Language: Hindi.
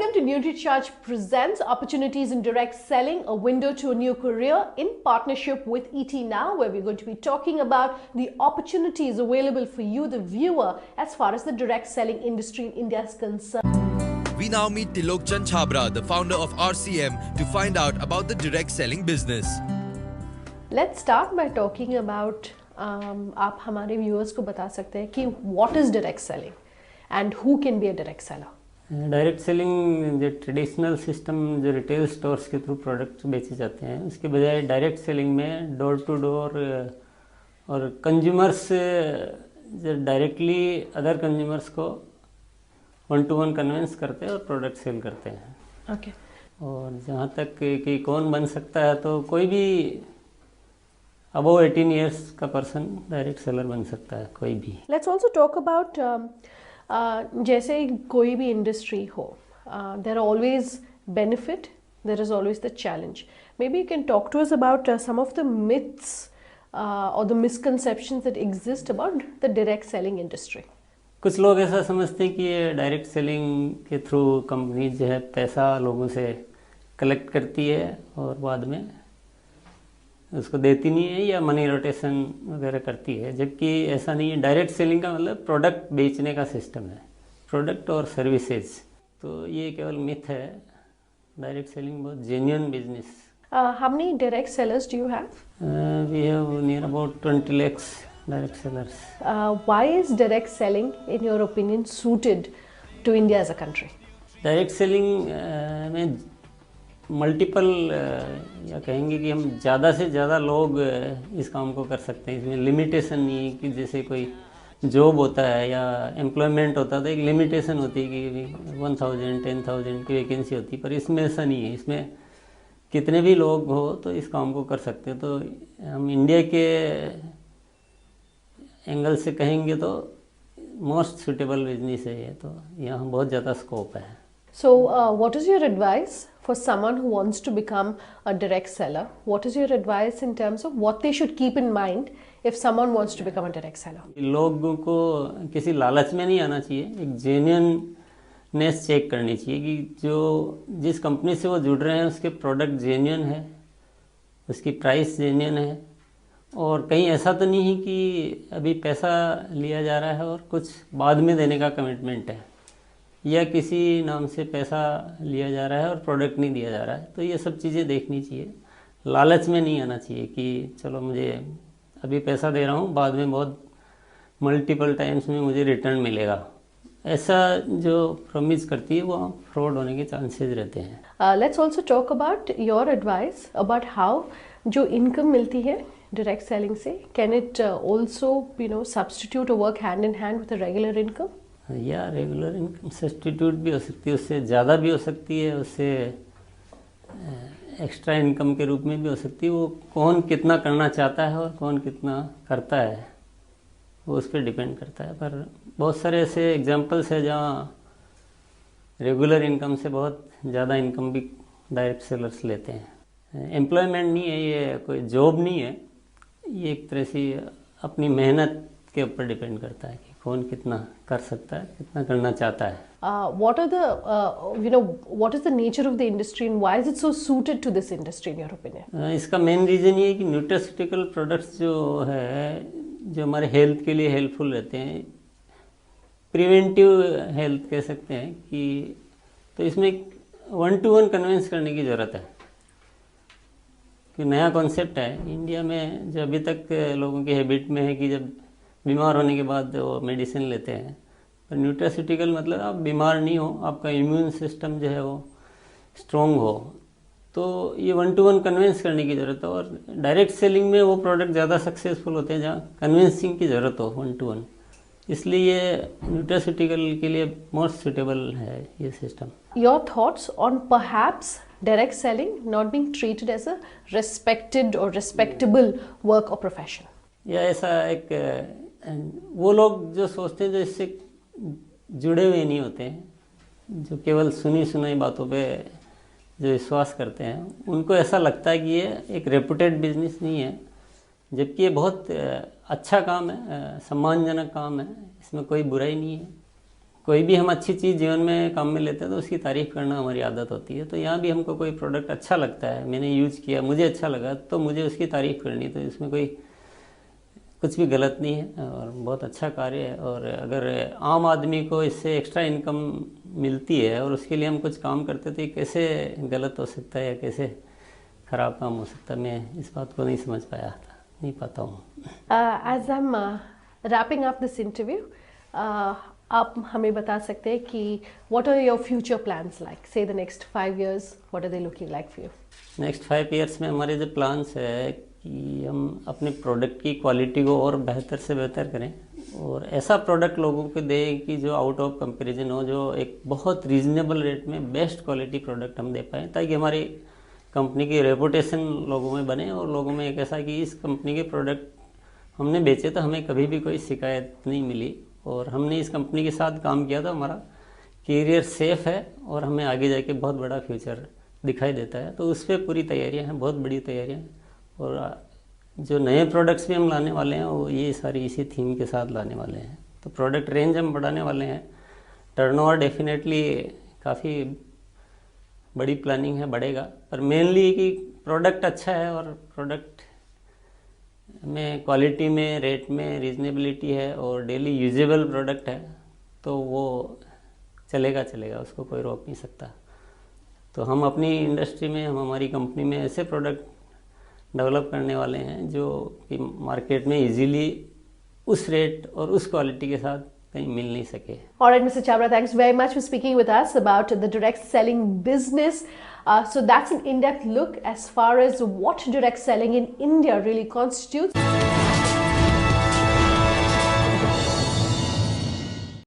Welcome to NutriCharge presents Opportunities in Direct Selling, a window to a new career in partnership with ET Now, where we're going to be talking about the opportunities available for you, the viewer, as far as the direct selling industry in India is concerned. We now meet Tilok Chand Chhabra, the founder of RCM, to find out about the direct selling business. Let's start by talking about आप हमारे viewers को बता सकते हैं कि what is direct selling and who can be a direct seller? Direct selling जो ट्रेडिशनल सिस्टम जो रिटेल स्टोर्स के थ्रू प्रोडक्ट बेचे जाते हैं उसके बजाय डायरेक्ट सेलिंग में डोर टू डोर और कंज्यूमर्स जो डायरेक्टली अदर कंज्यूमर्स को वन टू वन कन्विंस करते हैं और प्रोडक्ट सेल करते हैं. ओके. और जहाँ तक कि कौन बन सकता है तो कोई भी अबव 18 ईयर्स का पर्सन डायरेक्ट सेलर बन सकता है, कोई भी. लेट्स ऑल्सो टॉक अबाउट जैसे कोई भी इंडस्ट्री हो, there are always benefit, there is always the challenge. May be you can talk to us about some of the myths और the misconceptions that exist about the direct selling industry. कुछ लोग ऐसा समझते हैं कि ये डायरेक्ट सेलिंग के थ्रू कंपनी जो है पैसा लोगों से कलेक्ट करती है और बाद में उसको देती नहीं है या मनी रोटेशन वगैरह करती है, जबकि ऐसा नहीं है. डायरेक्ट सेलिंग का मतलब प्रोडक्ट बेचने का सिस्टम है, प्रोडक्ट और सर्विसेज. तो ये केवल मिथ है. डायरेक्ट सेलिंग बहुत genuine business. How many direct sellers do you have? We have near about 20 lakhs direct sellers. Why is direct selling in your opinion suited to India as a country? Direct selling में मल्टीपल या कहेंगे कि हम ज़्यादा से ज़्यादा लोग इस काम को कर सकते हैं. इसमें लिमिटेशन नहीं है कि जैसे कोई जॉब होता है या एम्प्लॉयमेंट होता है तो एक लिमिटेशन होती है कि 1000 10,000 की वैकेंसी होती है, पर इसमें ऐसा नहीं है. इसमें कितने भी लोग हो तो इस काम को कर सकते हैं. तो हम इंडिया के एंगल से कहेंगे तो मोस्ट सुटेबल बिजनेस है ये. तो यहाँ बहुत ज़्यादा स्कोप है. So, what is your advice for someone who wants to become a direct seller? What is your advice in terms of what they should keep in mind if someone wants to become a direct seller? लोगों को किसी लालच में नहीं आना चाहिए. एक जेन्युइननेस चेक करनी चाहिए कि जो जिस कंपनी से वो जुड़ रहे हैं उसके प्रोडक्ट जेन्युइन है, उसकी प्राइस जेन्युइन है, और कहीं ऐसा तो नहीं है कि अभी पैसा लिया जा रहा है और कुछ बाद में देने का कमिटमेंट है, या किसी नाम से पैसा लिया जा रहा है और प्रोडक्ट नहीं दिया जा रहा है. तो ये सब चीज़ें देखनी चाहिए. लालच में नहीं आना चाहिए कि चलो मुझे अभी पैसा दे रहा हूँ, बाद में बहुत मल्टीपल टाइम्स में मुझे रिटर्न मिलेगा. ऐसा जो प्रॉमिस करती है वो फ्रॉड होने के चांसेस रहते हैं. Let's also talk about your advice about how जो इनकम मिलती है डायरेक्ट सेलिंग से, कैन इट ऑल्सो सब्स्टिट्यूट और work hand in hand with a regular income? या रेगुलर इनकम सब्स्टिट्यूट भी हो सकती है, उससे ज़्यादा भी हो सकती है, उससे एक्स्ट्रा इनकम के रूप में भी हो सकती है. वो कौन कितना करना चाहता है और कौन कितना करता है वो उस पर डिपेंड करता है. पर बहुत सारे ऐसे एग्जांपल्स है जहाँ रेगुलर इनकम से बहुत ज़्यादा इनकम भी डायरेक्ट सेलर्स लेते हैं. एम्प्लॉयमेंट नहीं है, ये कोई जॉब नहीं है, ये एक तरह से अपनी मेहनत के ऊपर डिपेंड करता है कि कौन कितना कर सकता है, कितना करना चाहता है. What are the what is the nature of the industry and why is it so suited to this industry in your opinion? इसका मेन रीज़न ये है कि न्यूट्रास्यूटिकल प्रोडक्ट्स जो है जो हमारे हेल्थ के लिए हेल्पफुल रहते हैं, प्रिवेंटिव हेल्थ कह सकते हैं कि, तो इसमें वन टू वन कन्विंस करने की ज़रूरत है कि नया कॉन्सेप्ट है इंडिया में. जो अभी तक लोगों की हैबिट में है कि जब बीमार होने के बाद वो मेडिसिन लेते हैं, पर न्यूट्रास्यूटिकल मतलब आप बीमार नहीं हो, आपका इम्यून सिस्टम जो है वो स्ट्रॉन्ग हो. तो ये वन टू वन कन्विंस करने की ज़रूरत है. और डायरेक्ट सेलिंग में वो प्रोडक्ट ज़्यादा सक्सेसफुल होते हैं जहाँ कन्विंसिंग की ज़रूरत हो वन टू वन. इसलिए ये न्यूट्रास्यूटिकल के लिए मोस्ट सुटेबल है ये system. Your thoughts on perhaps direct selling not being treated as a respected or respectable work or profession? या ऐसा एक वो लोग जो सोचते हैं जो इससे जुड़े हुए नहीं होते हैं, जो केवल सुनी सुनाई बातों पे जो विश्वास करते हैं, उनको ऐसा लगता है कि ये एक रेपुटेड बिजनेस नहीं है, जबकि ये बहुत अच्छा काम है, सम्मानजनक काम है. इसमें कोई बुराई नहीं है, कोई भी हम अच्छी चीज़ जीवन में काम में लेते हैं तो उसकी तारीफ़ करना हमारी आदत होती है। तो यहाँ भी हमको कोई प्रोडक्ट अच्छा लगता है, मैंने यूज़ किया, मुझे अच्छा लगा, तो मुझे उसकी तारीफ़ करनी, तो इसमें कोई कुछ भी गलत नहीं है और बहुत अच्छा कार्य है। और अगर आम आदमी को इससे एक्स्ट्रा इनकम मिलती है और उसके लिए हम कुछ काम करते तो ये कैसे गलत हो सकता है या कैसे ख़राब काम हो सकता है, मैं इस बात को नहीं समझ पाया था, नहीं पाता हूँ। As I am wrapping up this interview, आप हमें बता सकते हैं कि what are your future plans like, say the next 5 years, what are they looking like for you? Next 5 years में हमारे जो प्लान्स है कि हम अपने प्रोडक्ट की क्वालिटी को और बेहतर से बेहतर करें और ऐसा प्रोडक्ट लोगों को दें कि जो आउट ऑफ कंपैरिजन हो, जो एक बहुत रीजनेबल रेट में बेस्ट क्वालिटी प्रोडक्ट हम दे पाएँ, ताकि हमारी कंपनी की रेपुटेशन लोगों में बने और लोगों में एक ऐसा कि इस कंपनी के प्रोडक्ट हमने बेचे तो हमें कभी भी कोई शिकायत नहीं मिली और हमने इस कंपनी के साथ काम किया तो हमारा करियर सेफ है और हमें आगे जाके बहुत बड़ा फ्यूचर दिखाई देता है। तो उस पर पूरी तैयारियां हैं, बहुत बड़ी तैयारियां हैं। और जो नए प्रोडक्ट्स भी हम लाने वाले हैं वो ये सारी इसी थीम के साथ लाने वाले हैं। तो प्रोडक्ट रेंज हम बढ़ाने वाले हैं। टर्नओवर डेफिनेटली काफ़ी बड़ी प्लानिंग है, बढ़ेगा, पर मेनली कि प्रोडक्ट अच्छा है और प्रोडक्ट में क्वालिटी में, रेट में रीजनेबिलिटी है और डेली यूजेबल प्रोडक्ट है, तो वो चलेगा, उसको कोई रोक नहीं सकता। तो हम अपनी इंडस्ट्री में, हम हमारी कंपनी में ऐसे प्रोडक्ट डेवलप करने वाले हैं जो कि मार्केट में इजीली उस रेट और उस क्वालिटी के साथ कहीं मिल नहीं सके। All right, Mr. Chabra, thanks very much for speaking with us about the direct selling business. So that's an in-depth look as far as what direct selling in India really constitutes.